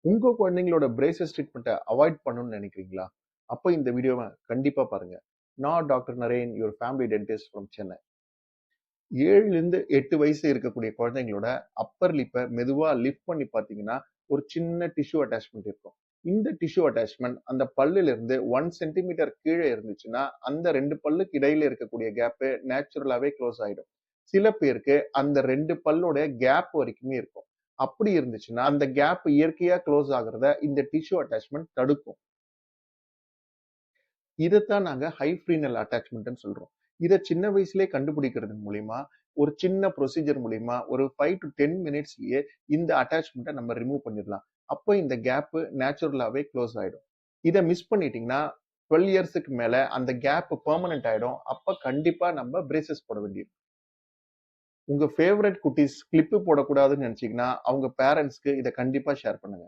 உங்க குழந்தைங்களோட பிரேசஸ் ட்ரீட்மெண்ட்டை அவாய்ட் பண்ணணும்னு நினைக்கிறீங்களா? அப்ப இந்த வீடியோவ கண்டிப்பா பாருங்க. நான் doctor Naren, your family dentist from Chennai. 7லிருந்து 8 வயசு இருக்கக்கூடிய குழந்தைங்களோட அப்பர் லிப்ப மெதுவா லிஃப்ட் பண்ணி பார்த்தீங்கன்னா, ஒரு சின்ன டிஷ்யூ அட்டாச்மெண்ட் இருக்கும். இந்த டிஷ்யூ அட்டாச்மெண்ட் அந்த பல்லுல இருந்து 1 சென்டிமீட்டர் கீழ இருந்துச்சுன்னா, அந்த 2 பல்லுக்கு இடையில இருக்கக்கூடிய கேப் நேச்சுரலாவே க்ளோஸ் ஆயிடும். சில பேருக்கு அந்த 2 பல்லோட கேப் வரைக்குமே இருக்கும். அப்படி இருந்துச்சுன்னா, அந்த கேப் இயற்கையா க்ளோஸ் ஆகுறத இந்த டிஷ்யூ அட்டாச்மெண்ட் தடுக்கும். இதத்தான் நாங்க ஹை ஃப்ரீனல் அட்டாச்மெண்ட்ன்னு சொல்றோம். இத சின்ன வயசுலயே கண்டுபிடிக்கிறது மூலியமா, ஒரு சின்ன ப்ரொசீஜர் மூலியமா ஒரு 5 டூ 10 மினிட்ஸ்லயே இந்த அட்டாச்மெண்ட்ட நம்ம ரிமூவ் பண்ணிடலாம். அப்ப இந்த கேப் நேச்சுரலாவே க்ளோஸ் ஆயிடும். இத மிஸ் பண்ணிட்டீங்கன்னா, 12 இயர்ஸ்க்கு மேல அந்த கேப் பெர்மனன்ட் ஆயிடும். அப்ப கண்டிப்பா நம்ம பிரேசஸ் போட வேண்டியிருக்கும். உங்க ஃபேவரைட் குட்டீஸ் கிளிப் போடக்கூடாதுன்னு நினைச்சீங்கன்னா, அவங்க பேரண்ட்ஸ்க்கு இத கண்டிப்பா ஷேர் பண்ணுங்க.